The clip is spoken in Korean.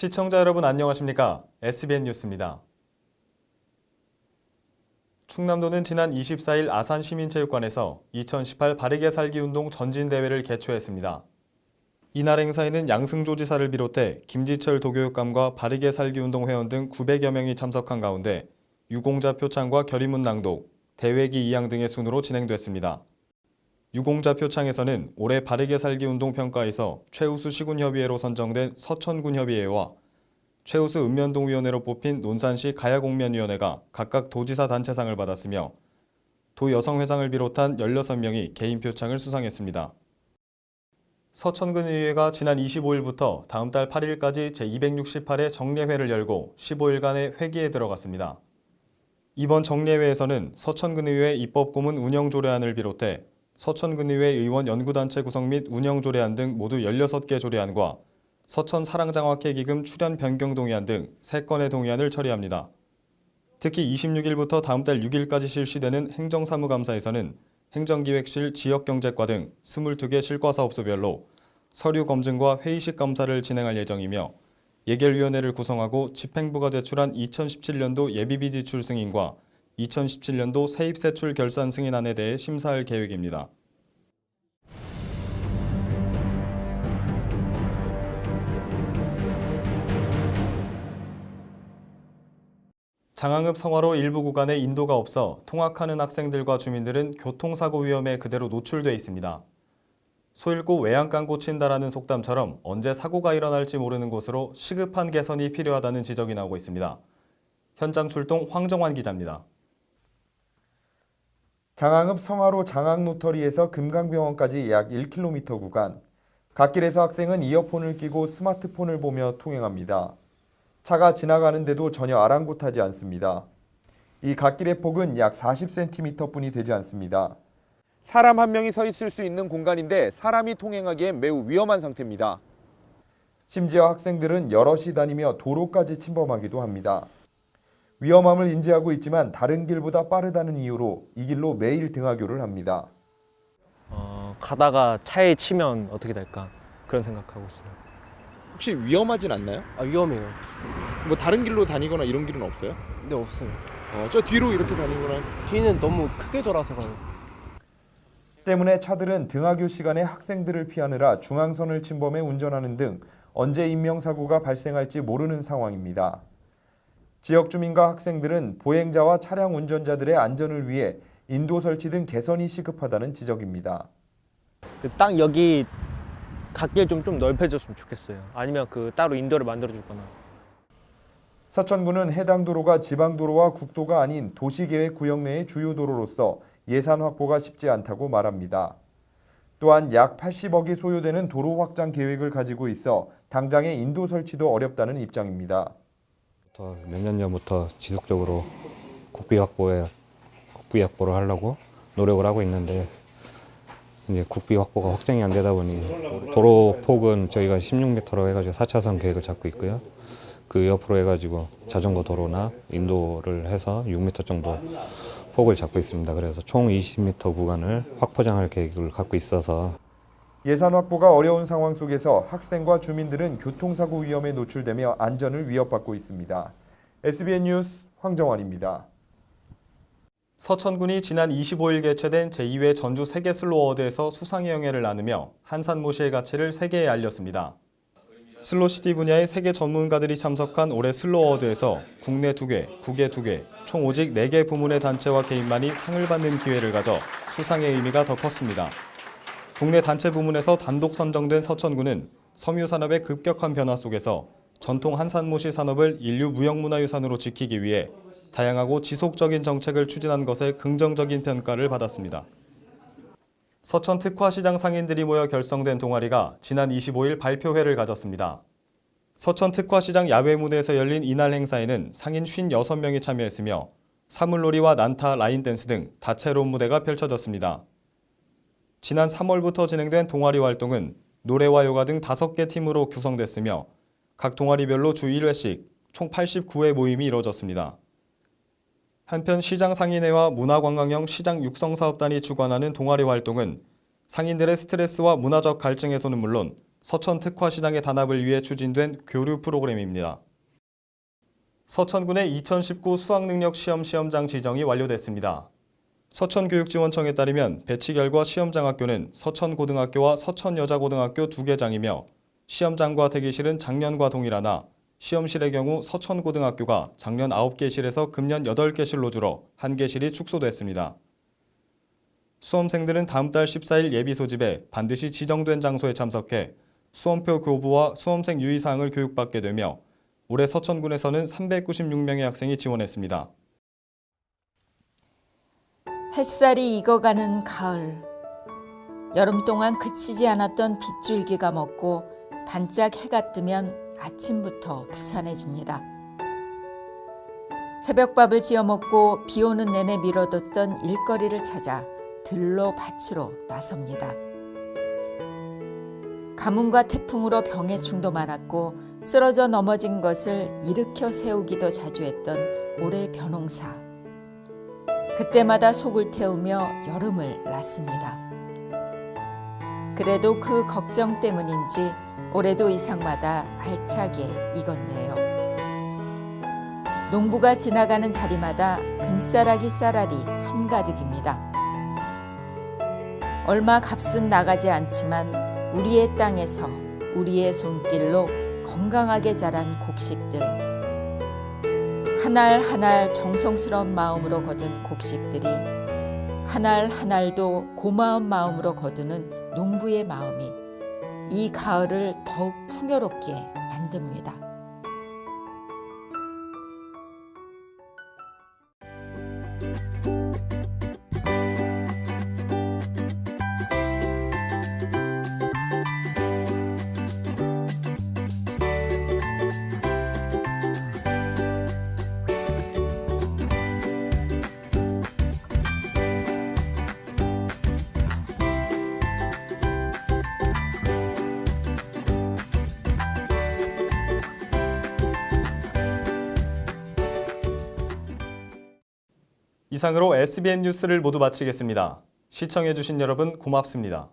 시청자 여러분 안녕하십니까? SBN 뉴스입니다. 충남도는 지난 24일 아산시민체육관에서 2018 바르게 살기 운동 전진대회를 개최했습니다. 이날 행사에는 양승조지사를 비롯해 김지철 도교육감과 바르게 살기 운동 회원 등 900여 명이 참석한 가운데 유공자 표창과 결의문 낭독, 대회기 이양 등의 순으로 진행됐습니다. 유공자 표창에서는 올해 바르게 살기 운동 평가에서 최우수 시군협의회로 선정된 서천군협의회와 최우수 읍면동위원회로 뽑힌 논산시 가야공면위원회가 각각 도지사 단체상을 받았으며 도여성회장을 비롯한 16명이 개인 표창을 수상했습니다. 서천군의회가 지난 25일부터 다음 달 8일까지 제268회 정례회를 열고 15일간의 회기에 들어갔습니다. 이번 정례회에서는 서천군의회 입법고문 운영조례안을 비롯해 서천군의회 의원 연구단체 구성 및 운영조례안 등 모두 16개 조례안과 서천사랑장학회 기금 출연 변경 동의안 등 3건의 동의안을 처리합니다. 특히 26일부터 다음 달 6일까지 실시되는 행정사무감사에서는 행정기획실 지역경제과 등 22개 실과사업소별로 서류 검증과 회의식 검사를 진행할 예정이며 예결위원회를 구성하고 집행부가 제출한 2017년도 예비비 지출 승인과 2017년도 세입세출 결산 승인안에 대해 심사할 계획입니다. 장항읍 성화로 일부 구간에 인도가 없어 통학하는 학생들과 주민들은 교통사고 위험에 그대로 노출돼 있습니다. 소 잃고 외양간 꽂힌다라는 속담처럼 언제 사고가 일어날지 모르는 곳으로 시급한 개선이 필요하다는 지적이 나오고 있습니다. 현장 출동 황정환 기자입니다. 장항읍 성화로 장항로터리에서 금강병원까지 약 1km 구간. 갓길에서 학생은 이어폰을 끼고 스마트폰을 보며 통행합니다. 차가 지나가는데도 전혀 아랑곳하지 않습니다. 이 갓길의 폭은 약 40cm뿐이 되지 않습니다. 사람 한 명이 서 있을 수 있는 공간인데 사람이 통행하기엔 매우 위험한 상태입니다. 심지어 학생들은 여럿이 다니며 도로까지 침범하기도 합니다. 위험함을 인지하고 있지만 다른 길보다 빠르다는 이유로 이 길로 매일 등하교를 합니다. 가다가 차에 치면 어떻게 될까 그런 생각하고 있어요. 혹시 위험하진 않나요? 위험해요. 뭐 다른 길로 다니거나 이런 길은 없어요? 네, 없어요. 저 뒤로 이렇게 다니거나. 뒤는 너무 크게 돌아서 가요. 때문에 차들은 등하교 시간에 학생들을 피하느라 중앙선을 침범해 운전하는 등 언제 인명사고가 발생할지 모르는 상황입니다. 지역 주민과 학생들은 보행자와 차량 운전자들의 안전을 위해 인도 설치 등 개선이 시급하다는 지적입니다. 딱 여기 갓길 좀 넓혀졌으면 좋겠어요. 아니면 따로 인도를 만들어주거나. 서천구는 해당 도로가 지방도로와 국도가 아닌 도시계획 구역 내의 주요 도로로서 예산 확보가 쉽지 않다고 말합니다. 또한 약 80억이 소요되는 도로 확장 계획을 가지고 있어 당장의 인도 설치도 어렵다는 입장입니다. 몇 년 전부터 지속적으로 국비 확보를 하려고 노력을 하고 있는데 이제 국비 확보가 확정이 안 되다 보니 도로 폭은 저희가 16m로 해가지고 4차선 계획을 잡고 있고요. 그 옆으로 해가지고 자전거 도로나 인도를 해서 6m 정도 폭을 잡고 있습니다. 그래서 총 20m 구간을 확포장할 계획을 갖고 있어서 예산 확보가 어려운 상황 속에서 학생과 주민들은 교통사고 위험에 노출되며 안전을 위협받고 있습니다. SBN 뉴스 황정환입니다. 서천군이 지난 25일 개최된 제2회 전주 세계 슬로 어워드에서 수상의 영예를 나누며 한산모시의 가치를 세계에 알렸습니다. 슬로시티 분야의 세계 전문가들이 참석한 올해 슬로 어워드에서 국내 2개, 국외 2개, 총 오직 4개 부문의 단체와 개인만이 상을 받는 기회를 가져 수상의 의미가 더 컸습니다. 국내 단체 부문에서 단독 선정된 서천군은 섬유 산업의 급격한 변화 속에서 전통 한산모시 산업을 인류 무형문화유산으로 지키기 위해 다양하고 지속적인 정책을 추진한 것에 긍정적인 평가를 받았습니다. 서천 특화시장 상인들이 모여 결성된 동아리가 지난 25일 발표회를 가졌습니다. 서천 특화시장 야외 무대에서 열린 이날 행사에는 상인 56명이 참여했으며 사물놀이와 난타, 라인댄스 등 다채로운 무대가 펼쳐졌습니다. 지난 3월부터 진행된 동아리 활동은 노래와 요가 등 5개 팀으로 구성됐으며 각 동아리별로 주 1회씩 총 89회 모임이 이뤄졌습니다. 한편 시장 상인회와 문화관광형 시장 육성사업단이 주관하는 동아리 활동은 상인들의 스트레스와 문화적 갈증 해소는 물론 서천 특화시장의 단합을 위해 추진된 교류 프로그램입니다. 서천군의 2019 수학능력시험 시험장 지정이 완료됐습니다. 서천교육지원청에 따르면 배치 결과 시험장학교는 서천고등학교와 서천여자고등학교 2개 장이며 시험장과 대기실은 작년과 동일하나 시험실의 경우 서천고등학교가 작년 9개실에서 금년 8개실로 줄어 1개실이 축소됐습니다. 수험생들은 다음 달 14일 예비 소집에 반드시 지정된 장소에 참석해 수험표 교부와 수험생 유의사항을 교육받게 되며 올해 서천군에서는 396명의 학생이 지원했습니다. 햇살이 익어가는 가을. 여름 동안 그치지 않았던 빗줄기가 먹고 반짝 해가 뜨면 아침부터 부산해집니다. 새벽밥을 지어 먹고 비 오는 내내 미뤄뒀던 일거리를 찾아 들로 밭으로 나섭니다. 가뭄과 태풍으로 병의 충도 많았고 쓰러져 넘어진 것을 일으켜 세우기도 자주 했던 올해 벼농사. 그때마다 속을 태우며 여름을 났습니다. 그래도 그 걱정 때문인지 올해도 이상마다 알차게 익었네요. 농부가 지나가는 자리마다 금싸라기 쌀알이 한가득입니다. 얼마 값은 나가지 않지만 우리의 땅에서 우리의 손길로 건강하게 자란 곡식들. 한 알 한 알 정성스러운 마음으로 거둔 곡식들이 한 알 한 알도 고마운 마음으로 거두는 농부의 마음이 이 가을을 더욱 풍요롭게 만듭니다. 이상으로 SBN 뉴스를 모두 마치겠습니다. 시청해주신 여러분 고맙습니다.